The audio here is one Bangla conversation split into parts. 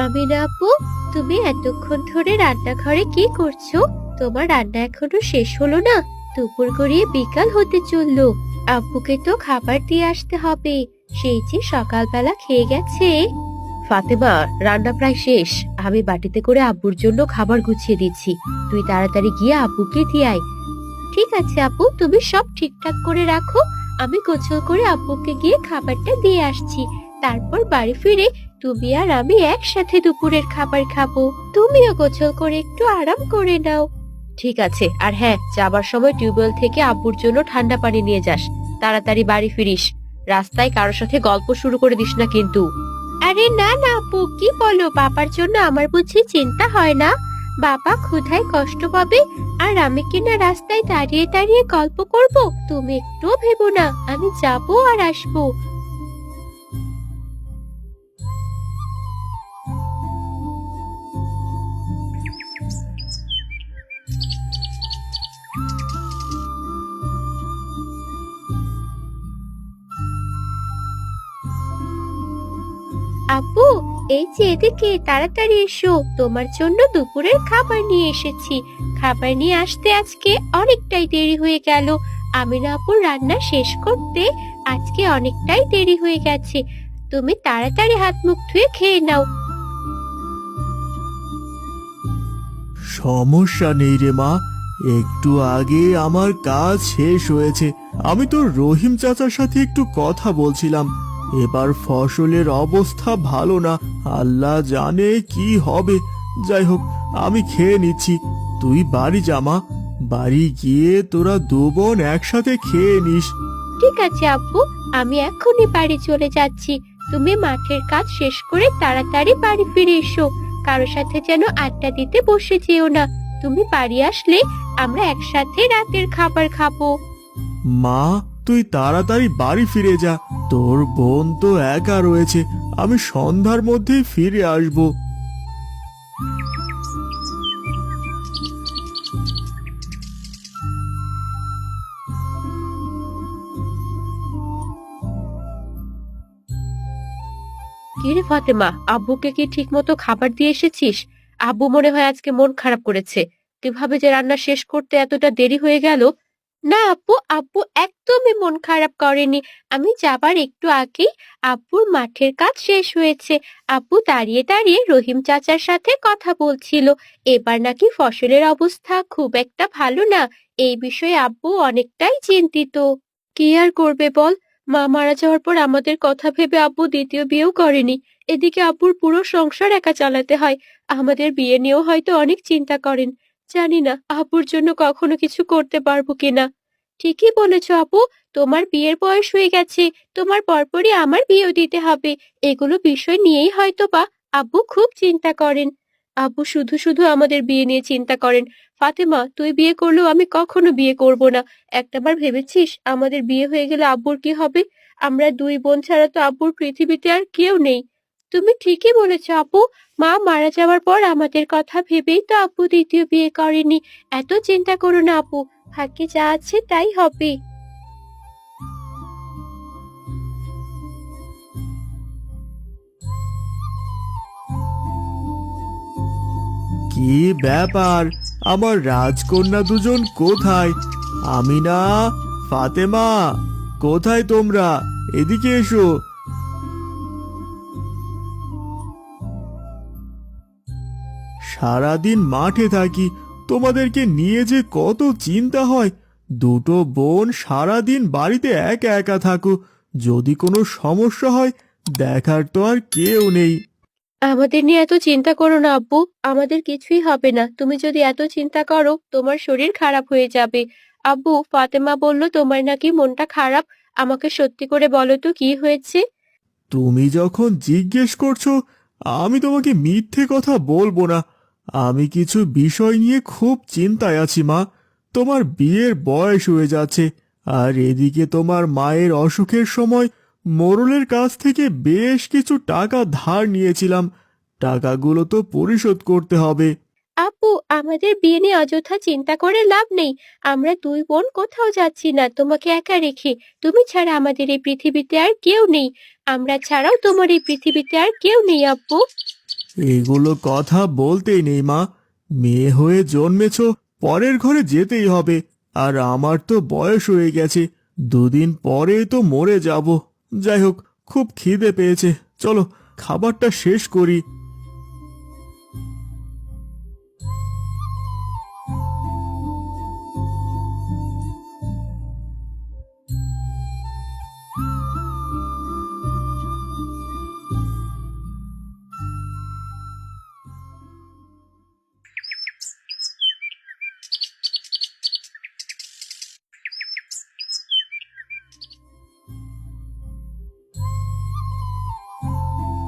আমিনা আপু, তুমি এতক্ষণ ধরে রান্নাঘরে কি করছো? তোমার রান্না এখনো শেষ হলো না? দুপুর গড়িয়ে বিকাল হতে চললো। আব্বুকে তো খাবার দিয়ে আসতে হবে, সেই যে সকালবেলা খেয়ে গেছে। ফাতেমা, রান্না প্রায় শেষ। আমি বাটিতে করে আব্বুর জন্য খাবার গুছিয়ে দিচ্ছি। তুই তাড়াতাড়ি গিয়ে আব্বুকে দিয়ে আয়। ঠিক আছে আপু, তুমি সব ঠিকঠাক করে রাখো। আমি গোসল করে আব্বুকে গিয়ে খাবারটা দিয়ে আসছি। তারপর বাড়ি ফিরে তুমি আর আমি একসাথে দুপুরের খাবার খাবো। তুমিও গোসল করে একটু আরাম করে নাও। ঠিক আছে, আর হ্যাঁ, যাবার সময় টিউবওয়েল থেকে আব্বুর জন্য ঠান্ডা পানি নিয়ে যাস। তাড়াতাড়ি বাড়ি ফিরিস। রাস্তায় কারোর সাথে গল্প শুরু করে দিস না কিন্তু। আরে না না আপু, কি বলো? বাবার জন্য আমার বুঝি চিন্তা হয় না? বাবা ক্ষুধায় কষ্ট পাবে, আর আমি কিনা রাস্তায় দাঁড়িয়ে দাঁড়িয়ে গল্প করব? তুমি একটুও ভেবো না, আমি যাবো আর আসবো। আপু, এই যে এদিকে তাড়াতাড়ি এসো, তোমার জন্য দুপুরের খাবার নিয়ে এসেছি। খাবার নিয়ে আসতে আজকে অনেকটাই দেরি হয়ে গেল। আমিনা আপুর রান্না শেষ করতে আজকে অনেকটাই দেরি হয়ে গেছে। তুমি তাড়াতাড়ি হাত মুখ ধুয়ে খেয়ে নাও। সমস্যা নেই রে মা, একটু আগে আমার কাজ শেষ হয়েছে। আমি তো রহিম চাচার সাথে একটু কথা বলছিলাম। এবার ফসলের অবস্থা ভালো না, আল্লাহ জানে কি হবে। যাই হোক, আমি খেয়ে নিচ্ছি। তুই বাড়ি যা মা, বাড়ি গিয়ে তোরা দু বোন একসাথে খেয়ে নিস। ঠিক আছে আব্বু, আমি এখনই বাড়ি চলে যাচ্ছি। তুমি মাঠের কাজ শেষ করে তাড়াতাড়ি বাড়ি ফিরে এসো। কারো সাথে যেন আড্ডা দিতে বসে যেও না। তুমি বাড়ি আসলে আমরা একসাথে রাতের খাবার খাবো। মা, তুই তাড়াতাড়ি বাড়ি ফিরে যা। তোর বোন তো একা রয়েছে, আমি সন্ধ্যার মধ্যেই ফিরে আসবো। কিরে ফাতেমা, আব্বুকে কি ঠিক মতো খাবার দিয়ে এসেছিস? আব্বু মনে হয় আজকে মন খারাপ করেছে। কিভাবে যে রান্না শেষ করতে এতটা দেরি হয়ে গেল। না আপু, আব্বু একদমই মন খারাপ করেনি। আমি যাবার একটু আগেই আব্বুর মাঠের কাজ শেষ হয়েছে। আব্বু দাঁড়িয়ে দাঁড়িয়ে রহিম চাচার সাথে কথা বলছিল। এবার নাকি ফসলের অবস্থা খুব একটা ভালো না। এই বিষয়ে আব্বু অনেকটাই চিন্তিত। কি আর করবে বল, মা মারা যাওয়ার পর আমাদের কথা ভেবে আব্বু দ্বিতীয় বিয়েও করেনি। এদিকে আব্বুর পুরো সংসার একা চালাতে হয়। আমাদের বিয়ে নিয়েও হয়তো অনেক চিন্তা করেন। জানি না আব্বুর জন্য কখনো কিছু করতে পারবো কিনা। ঠিকই বলেছো আপু, তোমার বিয়ের বয়স হয়ে গেছে। তোমার পরপরই আমার বিয়েও দিতে হবে। এগুলো বিষয় নিয়েই হয়তো বা আব্বু খুব চিন্তা করেন। আব্বু শুধু শুধু আমাদের বিয়ে নিয়ে চিন্তা করেন। ফাতেমা, তুই বিয়ে করলেও আমি কখনো বিয়ে করব না। একটাবার ভেবেছিস আমাদের বিয়ে হয়ে গেলে আব্বুর কি হবে? আমরা দুই বোন ছাড়া তো আব্বুর পৃথিবীতে আর কেউ নেই। তুমি ঠিকই বলেছো আপু, মা মারা যাওয়ার পর আমাদের কথা ভেবেই তো আব্বু দ্বিতীয় বিয়ে করেনি। এত চিন্তা করো না আপু, ভাগ্যে যা আছে তাই হবে। কি ব্যাপার, আমার রাজকন্যা দুজন কোথায়? আমিনা, ফাতেমা, কোথায় তোমরা? এদিকে এসো। সারাদিন মাঠে থাকি, তোমাদেরকে নিয়ে যে কত চিন্তা হয়। দুটো বোন সারাদিন বাড়িতে একা একা থাকো, যদি কোনো সমস্যা হয় দেখার তো আর কেউ নেই। আমাদের নিয়ে এত চিন্তা করো না আব্বু, আমাদের কিছুই হবে না। তুমি যদি এত চিন্তা করো তোমার শরীর খারাপ হয়ে যাবে। আব্বু, ফাতেমা বলল তোমার নাকি মনটা খারাপ। আমাকে সত্যি করে বলো তো কি হয়েছে? তুমি যখন জিজ্ঞেস করছো, আমি তোমাকে মিথ্যে কথা বলবো না। আমি কিছু বিষয় নিয়ে খুব চিন্তায় আছি মা। তোমার বিয়ের বয়স হয়ে যাচ্ছে, আর এদিকে তোমার মায়ের অসুখের সময় মোড়লের কাছ থেকে বেশ কিছু টাকা ধার নিয়েছিলাম। টাকাগুলো তো পরিশোধ করতে হবে। আপু, আমাদের বিয়ে নিয়ে অযথা চিন্তা করে লাভ নেই। আমরা দুই বোন কোথাও যাচ্ছি না তোমাকে একা রেখে। তুমি ছাড়া আমাদের এই পৃথিবীতে আর কেউ নেই। আমরা ছাড়াও তোমার এই পৃথিবীতে আর কেউ নেই আব্বু। এগুলো কথা বলতেই নেই মা। মেয়ে হয়ে জন্মেছ, পরের ঘরে যেতেই হবে। আর আমার তো বয়স হয়ে গেছে, দুদিন পরে তো মরে যাব। যাই হোক, খুব খিদে পেয়েছে, চলো খাবারটা শেষ করি।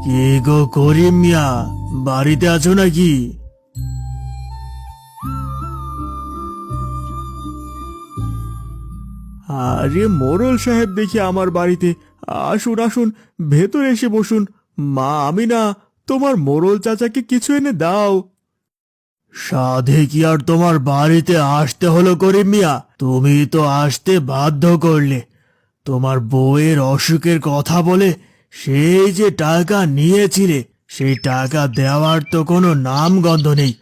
কে গো করিম মিয়া, বাড়িতে আছো নাকি? আরে মোড়ল সাহেব দেখি আমার বাড়িতে। আসুন আসুন, ভেতরে এসে বসুন। মা আমিনা, তোমার মোড়ল চাচাকে কিছু এনে দাও। সাধে কি আর তোমার বাড়িতে আসতে হলো করিম মিয়া? তুমি তো আসতে বাধ্য করলে। তোমার বউয়ের অসুখের কথা বলে সেই যে টাকা নিয়েছিলে, সেই টাকা দেওয়ার তো কোনো নামগন্ধ নেই।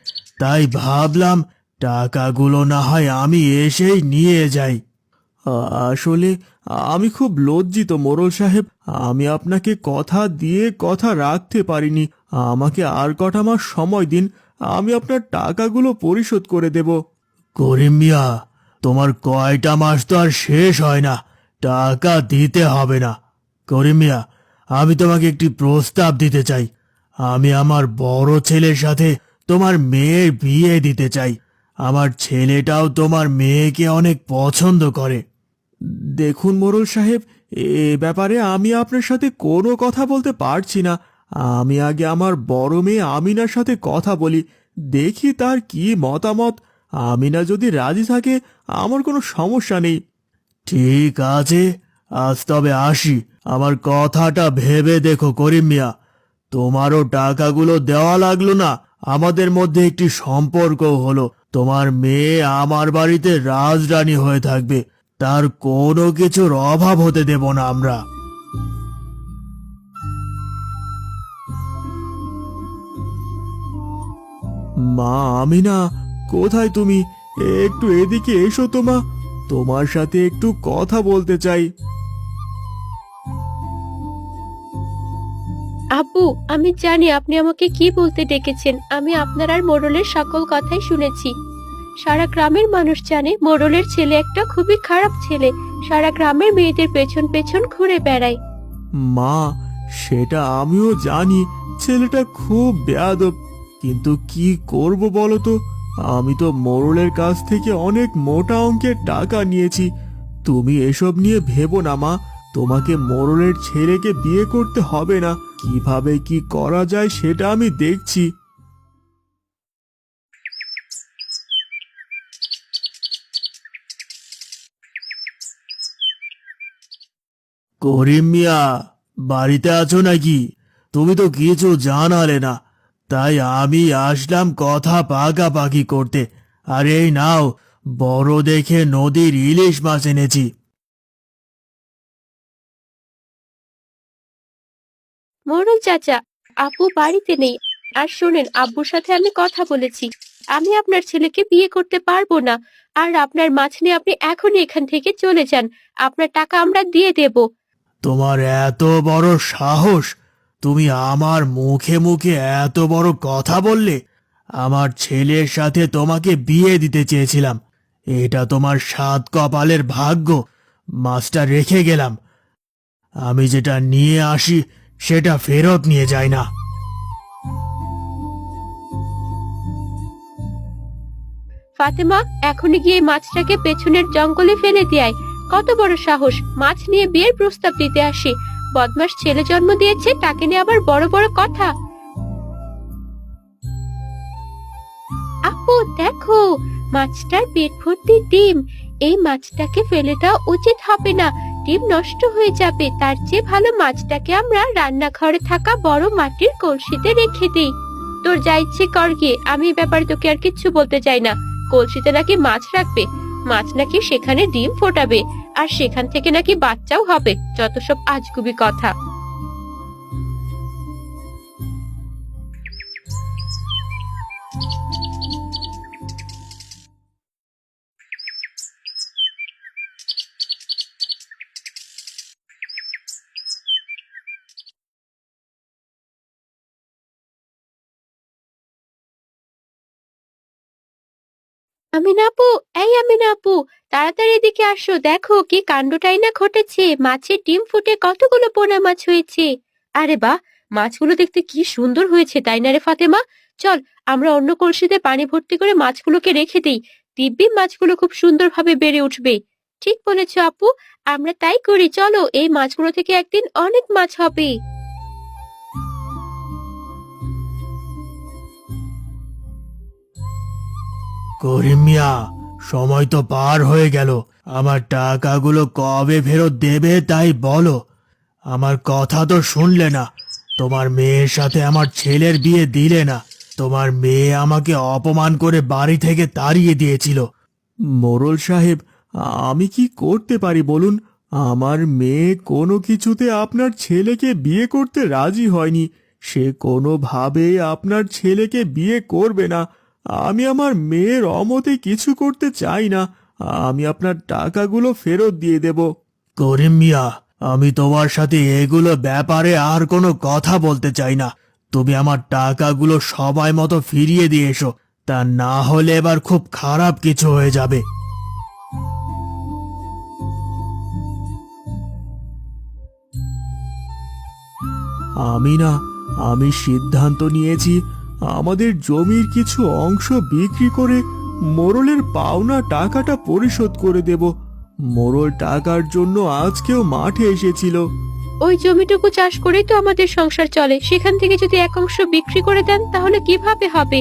তাই ভাবলাম টাকাগুলো না হয় আমি এসেই নিয়ে যাই। আসলে আমি খুব লজ্জিত মোড়ল সাহেব। আমি আপনাকে কথা দিয়ে কথা রাখতে পারিনি। আমাকে আর কটা মাস সময় দিন, আমি আপনার টাকাগুলো পরিশোধ করে দেব। করিম মিয়া, তোমার কয়টা মাস তো আর শেষ হয় না, টাকা দিতে হবে না। করিম মিয়া, আমি তোমাকে একটি প্রস্তাব দিতে চাই। আমি আমার বড় ছেলের সাথে তোমার মেয়ের বিয়ে দিতে চাই। আমার ছেলেটাও তোমার মেয়েকে অনেক পছন্দ করে। দেখুন মোড়ল সাহেব, এ ব্যাপারে আমি আপনার সাথে কোনো কথা বলতে পারছি না। আমি আগে আমার বড় মেয়ে আমিনার সাথে কথা বলি, দেখি তার কি মতামত। আমিনা যদি রাজি থাকে, আমার কোনো সমস্যা নেই। ঠিক আছে, আজ তবে আসি। আমার কথাটা ভেবে দেখো করিম মিয়া, তোমারও টাকাগুলো দেওয়া লাগলো না, আমাদের মধ্যে একটি সম্পর্ক হলো। তোমার মেয়ে আমার বাড়িতে রাজরানী হয়ে থাকবে, তার কোনো কিছুর অভাব হতে দেব না আমরা। মা আমিনা, কোথায় তুমি? একটু এদিকে এসো তো মা, তোমার সাথে একটু কথা বলতে চাই। আব্বু, আমি জানি আপনি আমাকে কি বলতে ডেকেছেন। আমি আপনার আর মোড়লের সকল কথাই শুনেছি। সারা গ্রামের মানুষ জানে মোড়লের ছেলে একটা খুবই খারাপ ছেলে, সারা গ্রামের মেয়েদের পেছন পেছন ঘুরে বেড়ায়। মা, সেটা আমিও জানি, ছেলেটা খুব বেয়াদব। কিন্তু কি করব বলো তো? আমি তো মোড়লের কাছ থেকে অনেক মোটা অঙ্কের টাকা নিয়েছি। তুমি এসব নিয়ে ভেবো না মা, তোমাকে মোড়লের ছেলেকে বিয়ে করতে হবে না। কিভাবে কি করা যায় সেটা আমি দেখছি। করিম মিয়া, বাড়িতে আছো নাকি? তুমি তো কিছু জানালে না, তাই আমি আসলাম কথা পাকাপাকি করতে। আর এই নাও, বড় দেখে নদীর ইলিশ মাছ এনেছি। মোড়ল চাচা, আব্বু বাড়িতে নেই। আর শোনেন, আব্বুর সাথে আমি কথা বলেছি। আমি আপনার ছেলেকে বিয়ে করতে পারবো না। আর আপনার মাছ নিয়ে আপনি এখনই এখান থেকে চলে যান। আপনার টাকা আমরা দিয়ে দেব। তোমার এত বড় সাহস! তুমি আমার মুখে মুখে এত বড় কথা বললে! আমার ছেলের সাথে তোমাকে বিয়ে দিতে চেয়েছিলাম, এটা তোমার সাত কপালের ভাগ্য। মাছটা রেখে গেলাম, আমি যেটা নিয়ে আসি সেটা ফেরত নিয়ে যায় না। ফাতেমা, এখনই গিয়ে মাছটাকে পেছনের জঙ্গলে ফেলে দেয়। কত বড় সাহস, মাছ নিয়ে বিয়ের প্রস্তাব দিতে আসে। বদমাস ছেলে জন্ম দিয়েছে, তাকে নিয়ে আবার বড় বড় কথা। আপু দেখো, মাছটার পেট ভর্তি ডিম। এই মাছটাকে ফেলে দেওয়া উচিত হবে না, ডিম নষ্ট হয়ে যাবে। তার চেয়ে ভালো মাছটাকে আমরা রান্নাঘরে থাকা বড় মাটির কলসিতে রেখে দিই। তোর যা ইচ্ছে কর গিয়ে, আমি এ ব্যাপারে তোকে আর কিচ্ছু বলতে চাই না। কলসিতে নাকি মাছ রাখবে, মাছ নাকি সেখানে ডিম ফোটাবে, আর সেখান থেকে নাকি বাচ্চাও হবে। যত সব আজগুবি কথা। আমিনা আপু, এই আমিনা আপু, তাড়াতাড়ি এদিকে আসো, দেখো কি কাণ্ডটাই না ঘটেছে। মাছের ডিম ফুটে কতগুলো পোনা মাছ হয়েছে। আরে বাহ, মাছগুলো দেখতে কি সুন্দর হয়েছে, তাই না রে ফাতেমা? চল, আমরা অন্য কলসিতে পানি ভর্তি করে মাছগুলোকে রেখে দিই। দিব্যি মাছগুলো খুব সুন্দরভাবে বেড়ে উঠবে। ঠিক বলেছো আপু, আমরা তাই করি। চলো, এই মাছগুলো থেকে একদিন অনেক মাছ হবে। করিম মিয়া, সময় তো পার হয়ে গেল। আমার টাকাগুলো কবে ফেরত দেবে তাই বলো। আমার কথা তো শুনলে না। তোমার মেয়ের সাথে আমার ছেলের বিয়ে দিলে না। তোমার মেয়ে আমাকে অপমান করে বাড়ি থেকে তাড়িয়ে দিয়েছিল। মোড়ল সাহেব, আমি কি করতে পারি বলুন? আমার মেয়ে কোনো কিছুতে আপনার ছেলেকে বিয়ে করতে রাজি হয়নি। সে কোনোভাবেই আপনার ছেলেকে বিয়ে করবে না। আমি আমার মেয়ের অমতে কিছু করতে চাই না। আমি আপনার টাকাগুলো ফেরত দিয়ে দেব। করিম মিয়া, আমি তোমার সাথে এগুলো ব্যাপারে আর কোনো কথা বলতে চাই না। তুমি আমার টাকাগুলো সময় মতো ফিরিয়ে দিয়ে এসো। তা না হলে এবার খুব খারাপ কিছু হয়ে যাবে। আমি সিদ্ধান্ত নিয়েছি, আমাদের জমির কিছু অংশ বিক্রি করে মোড়লের পাওনা টাকাটা পরিশোধ করে দেব। মোড়ল টাকার জন্য আজকেও মাঠে এসেছিল। ওই জমিটুকু চাষ করেই তো আমাদের সংসার চলে, সেখান থেকে যদি এক অংশ বিক্রি করে দেন তাহলে কিভাবে হবে?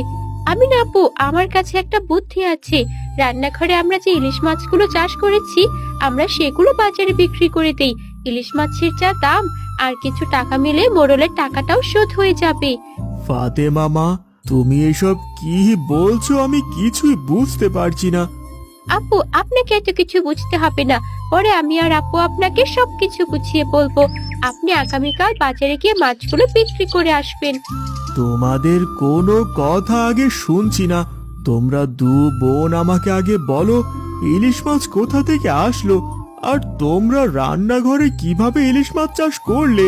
আমিনা আপু, আমার কাছে একটা বুদ্ধি আছে। রান্নাঘরে আমরা যে ইলিশ মাছগুলো চাষ করেছি, আমরা সেগুলো বাজারে বিক্রি করে দেই। ইলিশ মাছের যা দাম, আর কিছু টাকা মিলে মোড়লের টাকাটাও শোধ হয়ে যাবে। ফাতেমা মা, তুমি এসব কি বলছো? আমি কিছুই বুঝতে পারছি না। আপু, আপনাকে এত কিছু বুঝতে হবে না। পরে আমি আর আপু আপনাকে সবকিছু বুঝিয়ে বলবো। আপনি আগামীকাল বাজারে গিয়ে মাছগুলো বিক্রি করে আসবেন। তোমাদের কোনো কথা আগে শুনছি না। তোমরা দু বোন আমাকে আগে বলো, ইলিশ মাছ কোথা থেকে আসলো, আর তোমরা রান্নাঘরে কিভাবে ইলিশ মাছ চাষ করলে?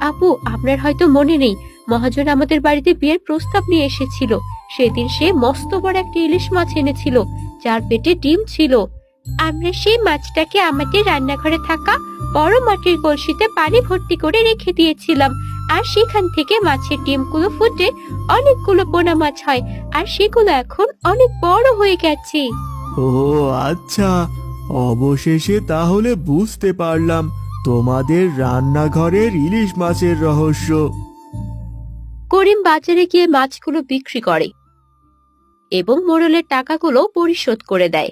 আপু, আপনার হয়তো মনে নেই, মহাজন আমাদের বাড়িতে বিয়ের প্রস্তাব নিয়ে এসেছিল। সেদিন সে মস্ত বড় একটা ইলিশ মাছ এনেছিল, যার পেটে ডিম ছিল। আমরা সেই মাছটাকে আমাদের রান্নাঘরে থাকা বড় মাটির কলসিতে পানি ভর্তি করে রেখে দিয়েছিলাম। আর সেখান থেকে মাছের ডিমগুলো ফুটে অনেকগুলো পোনা মাছ হয়, আর সেগুলো এখন অনেক বড় হয়ে গেছে। ও আচ্ছা, অবশেষে তাহলে বুঝতে পারলাম তোমাদের রান্নাঘরের ইলিশ মাছের রহস্য। করিম বাজারে গিয়ে মাছগুলো বিক্রি করে এবং মোড়লের টাকাগুলো পরিশোধ করে দেয়।